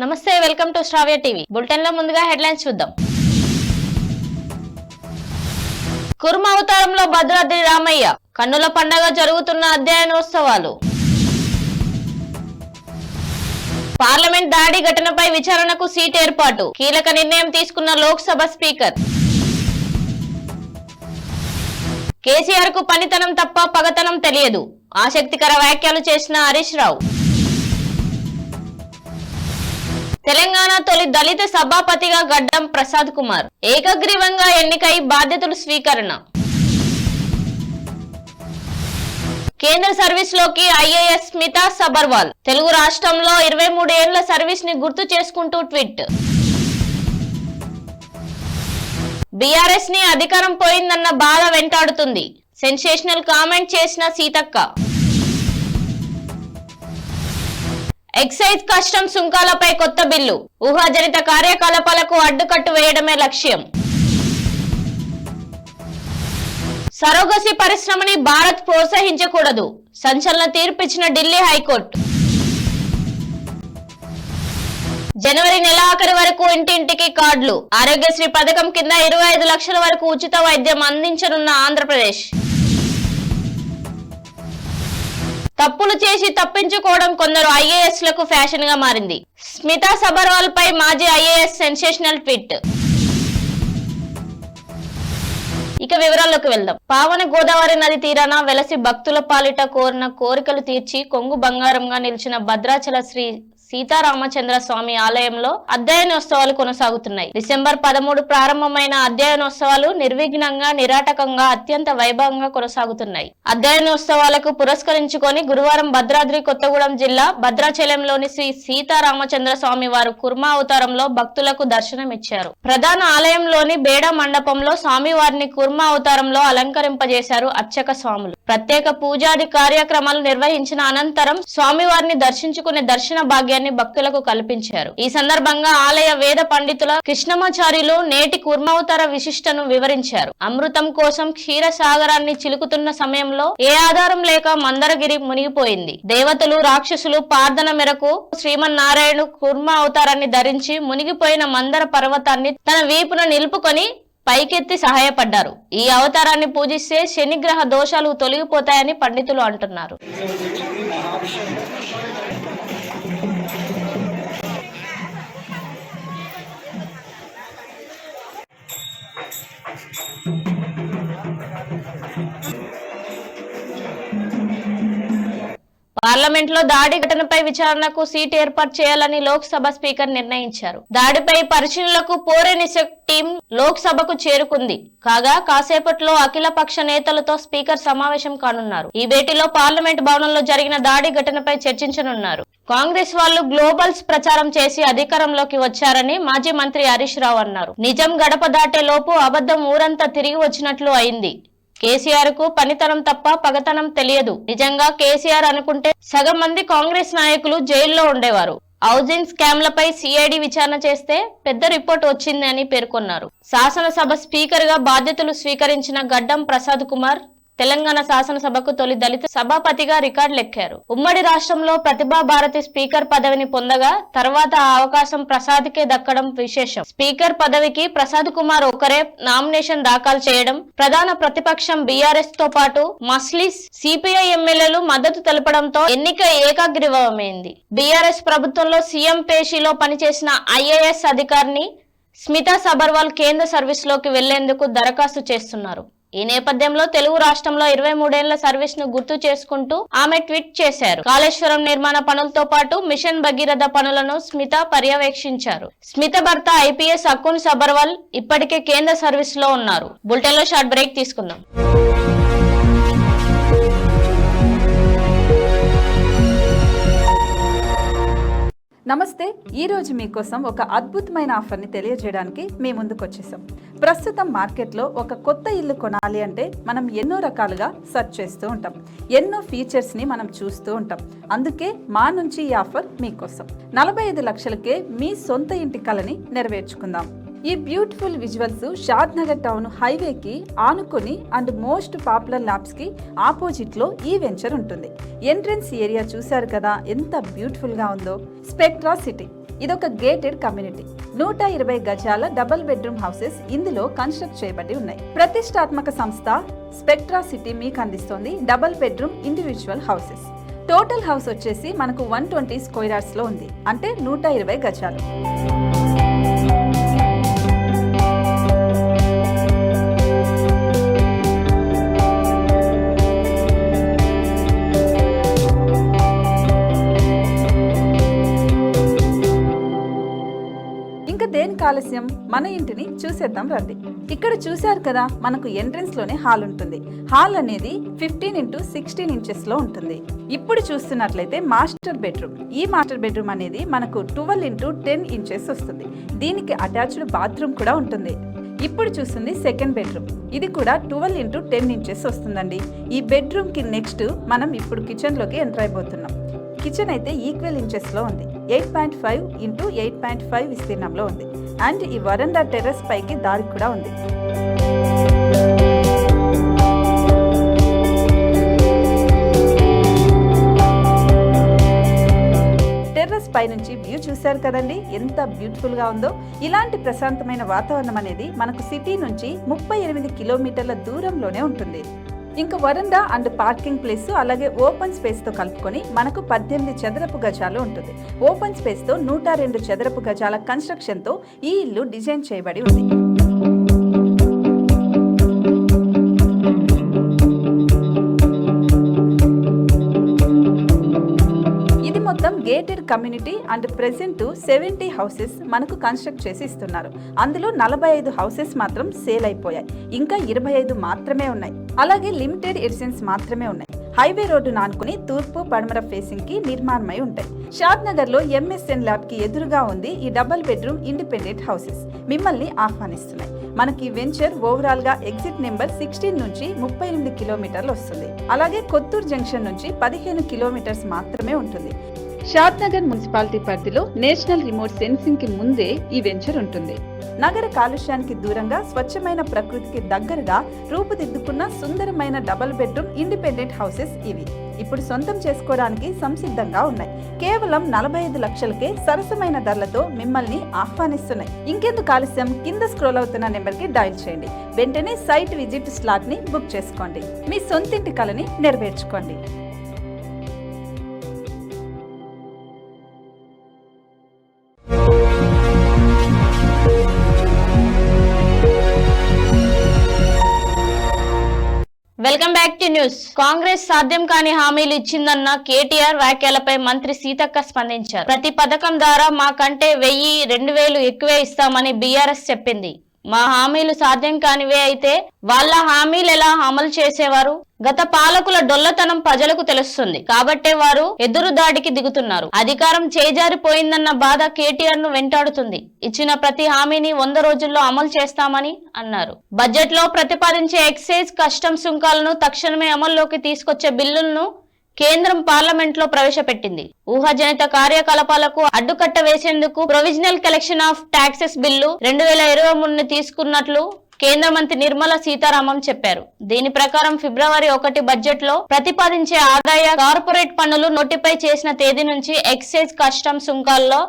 నమస్తే, welcome to Shravya TV. Bulletin లో ముందుగా హెడ్లైన్స్ చూద్దాం. కుర్మ అవతారంలో భద్రాద్రి రామయ్య, కన్నుల పండగ జరుగుతున్న అధ్యయనోత్సవాలు. పార్లమెంట్ దాడి ఘటనపై విచారణకు సీట్ ఏర్పాటు, కీలక నిర్ణయం తీసుకున్న లోక్సభ స్పీకర్. కేసీఆర్ కు పనితనం తప్ప పగతనం తెలియదు, ఆసక్తికర వ్యాఖ్యలు చేసిన హరీష్ రావు. తెలంగాణ తొలి దళిత సభాపతిగా గడ్డం ప్రసాద్ కుమార్, ఏకగ్రీవంగా ఎన్నికై బాధ్యతలు స్వీకరణ. కేంద్ర సర్వీస్ లోకి ఐఏఎస్ స్మితా సబర్వాల్, తెలుగు రాష్ట్రంలో 23 ఏళ్ల సర్వీస్ ని గుర్తు చేసుకుంటూ ట్వీట్. బీఆర్ఎస్ ని అధికారం పోయిందన్న బాధ వెంటాడుతుంది, సెన్సేషనల్ కామెంట్ చేసిన సీతక్క. ఎక్సైజ్ కస్టమ్స్ సుంకాలపై కొత్త బిల్లు, ఊహాజనిత కార్యకలాపాలకు అడ్డుకట్టు వేయడమే లక్ష్యం. సరోగసి పరిశ్రమని భారత్ ప్రోత్సహించకూడదు, సంచలన తీర్పిచ్చిన ఢిల్లీ హైకోర్టు. జనవరి నెలాఖరు వరకు ఇంటింటికి కార్డులు, ఆరోగ్యశ్రీ పథకం కింద 25 లక్షల వరకు ఉచిత వైద్యం అందించనున్న ఆంధ్రప్రదేశ్. తప్పులు చేసి తప్పించుకోవడం కొందరు ఐఏఎస్ లకు ఫ్యాషన్ గా మారింది, స్మితా సబర్వాల్ పై మాజీ ఐఏఎస్ సెన్సేషనల్ ట్వీట్. ఇక వివరాల్లోకి వెళ్దాం. పావన గోదావరి నది తీరాన వెలసి భక్తుల పాలిట కోరిన కోరికలు తీర్చి కొంగు బంగారంగా నిలిచిన భద్రాచల శ్రీ సీతారామచంద్ర స్వామి ఆలయంలో అధ్యయనోత్సవాలు కొనసాగుతున్నాయి. డిసెంబర్ 13 ప్రారంభమైన అధ్యయనోత్సవాలు నిర్విఘ్నంగా నిరాటకంగా అత్యంత వైభవంగా కొనసాగుతున్నాయి. అధ్యయనోత్సవాలకు పురస్కరించుకొని గురువారం భద్రాద్రి కొత్తగూడెం జిల్లా భద్రాచలంలోని శ్రీ సీతారామచంద్ర స్వామి వారు కుర్మ అవతారంలో భక్తులకు దర్శనమిచ్చారు. ప్రధాన ఆలయంలోని బేడ మండపంలో స్వామివారిని కుర్మ అవతారంలో అలంకరింపజేశారు అర్చక స్వాములు. ప్రత్యేక పూజాది కార్యక్రమాలు నిర్వహించిన అనంతరం స్వామివారిని దర్శించుకునే దర్శన భాగ్యాన్ని భక్తులకు కల్పించారు. ఈ సందర్భంగా ఆలయ వేద పండితుల కృష్ణమాచార్యులు నేటి కుర్మావతార విశిష్టను వివరించారు. అమృతం కోసం క్షీర సాగరాన్ని చిలుకుతున్న సమయంలో ఏ ఆధారం లేక మందరగిరి మునిగిపోయింది. దేవతలు రాక్షసులు ప్రార్థన మేరకు శ్రీమన్నారాయణుడు కుర్మ అవతారాన్ని ధరించి మునిగిపోయిన మందర పర్వతాన్ని తన వీపున నిలుపుకొని పైకెత్తి సహాయపడ్డారు. ఈ అవతారాన్ని పూజిస్తే శనిగ్రహ దోషాలు తొలగిపోతాయని పండితులు అంటున్నారు. పార్లమెంట్ లో దాడి ఘటనపై విచారణకు సీట్ ఏర్పాటు చేయాలని లోక్సభ స్పీకర్ నిర్ణయించారు. దాడిపై పరిశీలనకు పోరెనిసెక్ టీం లోక్సభకు చేరుకుంది. కాగా కాసేపట్లో అఖిల పక్ష నేతలతో స్పీకర్ సమావేశం కానున్నారు. ఈ భేటీలో పార్లమెంట్ భవనంలో జరిగిన దాడి ఘటనపై చర్చించనున్నారు. కాంగ్రెస్ వాళ్ళు గ్లోబల్స్ ప్రచారం చేసి అధికారంలోకి వచ్చారని మాజీ మంత్రి హరీష్ రావు అన్నారు. నిజం గడప దాటే లోపు అబద్ధం ఊరంతా తిరిగి వచ్చినట్లు అయింది. కేసీఆర్ కు పనితనం తప్ప పగతనం తెలియదు. నిజంగా కేసీఆర్ అనుకుంటే సగం మంది కాంగ్రెస్ నాయకులు జైల్లో ఉండేవారు. హౌసింగ్ స్కామ్లపై సిఐడి విచారణ చేస్తే పెద్ద రిపోర్ట్ వచ్చింది అని పేర్కొన్నారు. శాసనసభ స్పీకర్ గా బాధ్యతలు స్వీకరించిన గడ్డం ప్రసాద్ కుమార్ తెలంగాణ శాసనసభకు తొలి దళిత సభాపతిగా రికార్డులెక్కారు. ఉమ్మడి రాష్ట్రంలో ప్రతిభా భారతి స్పీకర్ పదవిని పొందగా తర్వాత ఆ అవకాశం ప్రసాద్ కే దక్కడం విశేషం. స్పీకర్ పదవికి ప్రసాద్ కుమార్ ఒకరే నామినేషన్ దాఖలు చేయడం, ప్రధాన ప్రతిపక్షం బీఆర్ఎస్ తో పాటు మస్లిస్ సిపిఐ ఎమ్మెల్యేలు మద్దతు తెలపడంతో ఎన్నిక ఏకగ్రీవమైంది. బీఆర్ఎస్ ప్రభుత్వంలో సీఎం పేషీలో పనిచేసిన ఐఏఎస్ అధికారిని స్మితా సబర్వాల్ కేంద్ర సర్వీస్ లోకి వెళ్లేందుకు దరఖాస్తు చేస్తున్నారు. ఈ నేపథ్యంలో తెలుగు రాష్ట్రంలో 23 ఏళ్ల సర్వీస్ ను గుర్తు చేసుకుంటూ ఆమె ట్వీట్ చేశారు. కాళేశ్వరం నిర్మాణ పనులతో పాటు మిషన్ భగీరథ పనులను స్మిత పర్యవేక్షించారు. స్మిత భర్త ఐపీఎస్ అకున్ సబర్వాల్ ఇప్పటికే కేంద్ర సర్వీస్ లో ఉన్నారు. బులెటిన్ లో షార్ట్ బ్రేక్ తీసుకుందాం. నమస్తే. ఈరోజు మీకోసం ఒక అద్భుతమైన ఆఫర్ని తెలియజేయడానికి మీ ముందుకు వచ్చేసాం. ప్రస్తుతం మార్కెట్లో ఒక కొత్త ఇల్లు కొనాలి అంటే మనం ఎన్నో రకాలుగా సెర్చ్ చేస్తూ ఉంటాం, ఎన్నో ఫీచర్స్ని మనం చూస్తూ ఉంటాం. అందుకే మా నుంచి ఈ ఆఫర్ మీకోసం. 45 లక్షలకే మీ సొంత ఇంటి కలని నెరవేర్చుకుందాం. ఈ బ్యూటిఫుల్ విజువల్స్ షాద్ నగర్ టౌన్ హైవేకి ఆనుకొని అండ్ మోస్ట్ పాపులర్ ల్యాబ్స్కి ఆపోజిట్లో ఈ వెంచర్ ఉంటుంది. ఎంట్రన్స్ ఏరియా చూశారు కదా ఎంత బ్యూటిఫుల్గా ఉందో. స్పెక్ట్రా సిటీ ఇదొక గేటెడ్ కమ్యూనిటీ. 120 గజాల డబుల్ బెడ్రూమ్ హౌసెస్ ఇందులో కన్స్ట్రక్ట్ చేయబడి ఉన్నాయి. ప్రతిష్టాత్మక సంస్థ స్పెక్ట్రా సిటీ మీకు అందిస్తోంది double bedroom individual houses. Total house వచ్చేసి మనకు 120 స్క్వేర్ యార్డ్స్ లో ఉంది, అంటే 120 గజాలు. దేనికి ఆలస్యం, మన ఇంటిని చూసేద్దాం రండి. ఇక్కడ చూశారు కదా, మనకు ఎంట్రన్స్ లోనే హాల్ ఉంటుంది. హాల్ అనేది 15x16 ఇంచెస్ లో ఉంటుంది. ఇప్పుడు చూస్తున్నట్లయితే మాస్టర్ బెడ్రూమ్. ఈ మాస్టర్ బెడ్రూమ్ అనేది మనకు 12x10 ఇంచెస్ వస్తుంది. దీనికి అటాచ్డ్ బాత్రూమ్ కూడా ఉంటుంది. ఇప్పుడు చూస్తుంది సెకండ్ బెడ్రూమ్. ఇది కూడా 12x10 ఇంచెస్ వస్తుందండి. ఈ బెడ్రూమ్ కి నెక్స్ట్ మనం ఇప్పుడు కిచెన్ లోకి ఎంటర్ అయిపోతున్నాం. కిచెన్ అయితే ఈక్వల్ ఇంచెస్ లో ఉంది. 8.5x8.5 విస్తీర్ణంలో ఉంది. అండ్ ఈ వరండా టెర్రస్ పైకి దారి కూడా ఉంది. టెర్రస్ పై నుంచి వ్యూ చూశారు కదండి, ఎంత బ్యూటిఫుల్ గా ఉందో. ఇలాంటి ప్రశాంతమైన వాతావరణం అనేది మనకు సిటీ నుంచి 38 కిలోమీటర్ల దూరంలోనే ఉంటుంది. ఇంకా వరండా అండ్ పార్కింగ్ ప్లేస్ అలాగే ఓపెన్ స్పేస్ తో కలుపుకొని మనకు 18 చదరపు గజాలు ఉంటుంది. ఓపెన్ స్పేస్ తో 102 చదరపు గజాల కన్స్ట్రక్షన్ తో ఈ ఇల్లు డిజైన్ చేయబడి ఉంది. మొత్తం gated community and present 70 houses మనకు కన్స్ట్రక్ట్ చేసి ఇస్తున్నారు. అందులో 45 హౌసెస్ మాత్రం సేల్ అయిపోయాయి. ఇంకా 25 మాత్రమే ఉన్నాయి. అలాగే లిమిటెడ్ ఎడిషన్స్ మాత్రమే ఉన్నాయి. హైవే రోడ్డు నానుకుని తూర్పు పడమర ఫేసింగ్ కి నిర్మాణమై ఉంటాయి. షాద్ నగర్ లో MSN ల్యాబ్ కి ఎదురుగా ఉంది ఈ డబుల్ బెడ్రూమ్ ఇండిపెండెంట్ హౌసెస్. మిమ్మల్ని ఆహ్వానిస్తున్నాయి. మనకి వెంచర్ ఓవరాల్ గా ఎగ్జిట్ నెంబర్ 16 నుంచి 38 కిలోమీటర్లు వస్తుంది. అలాగే కొత్తూరు జంక్షన్ నుంచి 15 కిలోమీటర్స్ మాత్రమే ఉంటుంది. షాద్ నగర్ మున్సిపాలిటీ పరిధిలో నేషనల్ రిమోట్ సెన్సింగ్ కి ముందే ఈ వెంచర్ ఉంటుంది. నగర కాలుష్యానికి దూరంగా స్వచ్ఛమైన ప్రకృతికి దగ్గరగా రూపుదిద్దుకున్న సుందరమైన డబుల్ బెడ్రూమ్ ఇండిపెండెంట్ హౌసెస్ ఇవి. ఇప్పుడు సొంతం చేసుకోవడానికి సంసిద్ధంగా ఉన్నాయి. కేవలం 45 లక్షలకే సరసమైన ధరలతో మిమ్మల్ని ఆహ్వానిస్తున్నాయి. ఇంకెందుకు ఆలస్యం, కింద స్క్రోల్ అవుతున్న నెంబర్ కి డయల్ చేయండి. వెంటనే సైట్ విజిట్ స్లాట్ ని బుక్ చేసుకోండి. మీ సొంతింటి కలని నెరవేర్చుకోండి. Welcome back to news. Congress సాధ్యం కాని హామీలు ఇచ్చిందన్న కేటీఆర్ వ్యాఖ్యలపై మంత్రి సీతక్క స్పందించారు. ప్రతి పథకం ద్వారా మాకంటే 1000-2000 ఎక్కువే ఇస్తామని బీఆర్ఎస్ చెప్పింది. మా హామీలు సాధ్యం కానివే అయితే వాళ్ళ హామీలు ఎలా అమలు చేసేవారు? గత పాలకుల డొల్లతనం ప్రజలకు తెలుస్తుంది కాబట్టే వారు ఎదురు దాడికి దిగుతున్నారు. అధికారం చేజారిపోయిందన్న బాధ కేటీఆర్ ను వెంటాడుతుంది. ఇచ్చిన ప్రతి హామీని 100 రోజుల్లో అమలు చేస్తామని అన్నారు. బడ్జెట్ లో ప్రతిపాదించే ఎక్సైజ్ కస్టమ్ సుంకాలను తక్షణమే అమల్లోకి తీసుకొచ్చే బిల్లులను కేంద్రం పార్లమెంట్ లో ప్రవేశపెట్టింది. ఊహాజనిత కార్యకలాపాలకు అడ్డుకట్ట వేసేందుకు provisional collection of taxes bill 2023 తీసుకున్నట్లు కేంద్ర మంత్రి నిర్మలా సీతారామన్ చెప్పారు. దీని ప్రకారం ఫిబ్రవరి 1 బడ్జెట్ లో ప్రతిపాదించే ఆదాయ కార్పొరేట్ పన్నులు నోటిఫై చేసిన తేదీ నుంచి ఎక్సైజ్ కస్టమ్ సుంకాల్లో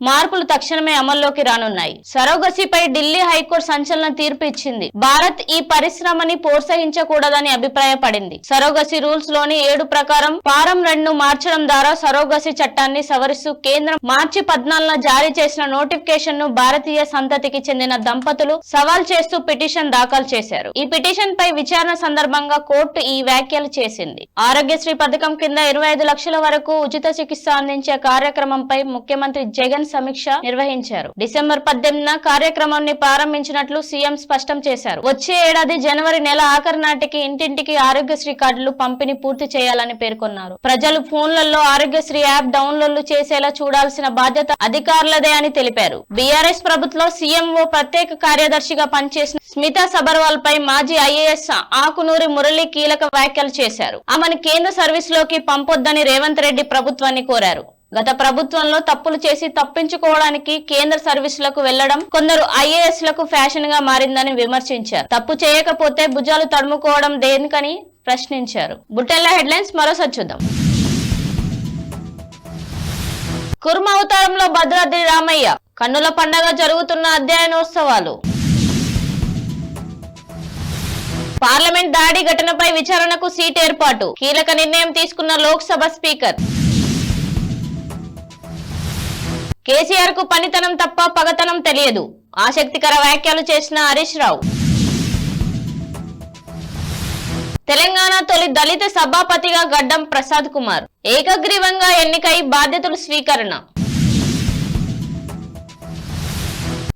మార్పులు తక్షణమే అమల్లోకి రానున్నాయి. సరోగసీపై ఢిల్లీ హైకోర్టు సంచలన తీర్పు ఇచ్చింది. భారత్ ఈ పరిశ్రమని ప్రోత్సహించకూడదని అభిప్రాయపడింది. సరోగసీ రూల్స్ లోని 7 ప్రకారం ఫారం 2 మార్చడం ద్వారా సరోగసీ చట్టాన్ని సవరిస్తూ కేంద్రం మార్చి 14న జారీ చేసిన నోటిఫికేషన్ ను భారతీయ సంతతికి చెందిన దంపతులు సవాల్ చేస్తూ పిటిషన్ దాఖలు చేశారు. ఈ పిటిషన్ పై విచారణ సందర్భంగా కోర్టు ఈ వ్యాఖ్యలు చేసింది. ఆరోగ్యశ్రీ పథకం కింద 25 లక్షల వరకు ఉచిత చికిత్స అందించే కార్యక్రమంపై ముఖ్యమంత్రి జగన్ సమీక్ష నిర్వహించారు. డిసెంబర్ 18న కార్యక్రమాన్ని ప్రారంభించినట్లు సీఎం స్పష్టం చేశారు. వచ్చే ఏడాది జనవరి నెల ఆఖరి నాటికి ఇంటింటికి ఆరోగ్యశ్రీ కార్డులు పంపిణీ పూర్తి చేయాలని పేర్కొన్నారు. ప్రజలు ఫోన్లలో ఆరోగ్యశ్రీ యాప్ డౌన్లోడ్ చేసేలా చూడాల్సిన బాధ్యత అధికారులదే అని తెలిపారు. బీఆర్ఎస్ ప్రభుత్వంలో సీఎంఓ ప్రత్యేక కార్యదర్శిగా పనిచేసిన స్మితా సబర్వాల్ పై మాజీ ఐఏఎస్ ఆకునూరి మురళి కీలక వ్యాఖ్యలు చేశారు. ఆమెను కేంద్ర సర్వీస్ లోకి పంపొద్దని రేవంత్ రెడ్డి ప్రభుత్వాన్ని కోరారు. గత ప్రభుత్వంలో తప్పులు చేసి తప్పించుకోవడానికి కేంద్ర సర్వీసులకు వెళ్లడం కొందరు ఐఏఎస్ లకు ఫ్యాషన్ గా మారిందని విమర్శించారు. తప్పు చేయకపోతే భుజాలు తడుముకోవడం దేనికని ప్రశ్నించారు. బుట్టెల్ల హెడ్లైన్స్ మరోసారి చూద్దాం. కుర్మ అవతారంలో భద్రాద్రి రామయ్య, కన్నుల పండగ జరుగుతున్న అధ్యయనోత్సవాలు. పార్లమెంట్ దాడి ఘటనపై విచారణకు సీట్ ఏర్పాటు, కీలక నిర్ణయం తీసుకున్న లోక్సభ స్పీకర్. కేసీఆర్ కు పనితనం తప్ప పగతనం తెలియదు, ఆసక్తికర వ్యాఖ్యలు చేసిన హరీష్ రావు. తెలంగాణ తొలి దళిత సభాపతిగా గడ్డం ప్రసాద్ కుమార్, ఏకగ్రీవంగా ఎన్నికై బాధ్యతలు స్వీకరణ.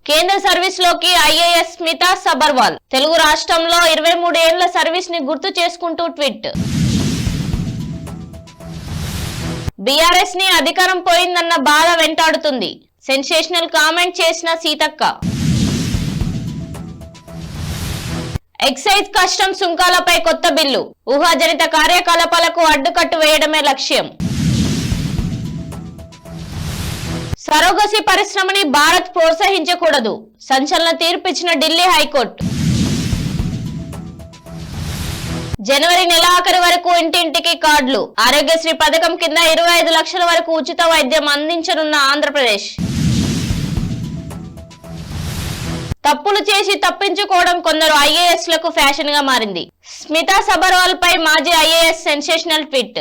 కేంద్ర సర్వీస్ లోకి ఐఏఎస్ స్మితా సబర్వాల్, తెలుగు రాష్ట్రంలో 23 ఏళ్ల సర్వీస్ ని గుర్తు చేసుకుంటూ ట్వీట్. బీఆర్ఎస్ ని అధికారం పోయిందన్న బాధ వెంటాడుతుంది, సెన్సేషనల్ కామెంట్ చేసిన సీతక్క. ఎక్సైజ్ కస్టమ్ సుంకాలపై కొత్త బిల్లు, ఊహాజనిత కార్యకలాపాలకు అడ్డుకట్టు వేయడమే లక్ష్యం. సరోగసి పరిశ్రమని భారత్ ప్రోత్సహించకూడదు, సంచలన తీర్పిచ్చిన ఢిల్లీ హైకోర్టు. జనవరి నెలాఖరు వరకు ఇంటింటికి కార్డులు, ఆరోగ్యశ్రీ పథకం కింద 25 లక్షల వరకు ఉచిత వైద్యం అందించనున్న ఆంధ్రప్రదేశ్. తప్పులు చేసి తప్పించుకోవడం కొందరు ఐఏఎస్లకు ఫ్యాషన్ గా మారింది, స్మితా సబర్వాల్ పై మాజీ ఐఏఎస్ సెన్సేషనల్ ట్వీట్.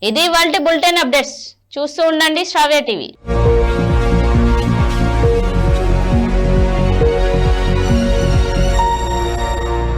ఇది ఇవాల్టి బులెటిన్ అప్డేట్స్. చూస్తూ ఉండండి శ్రావ్య టీవీ.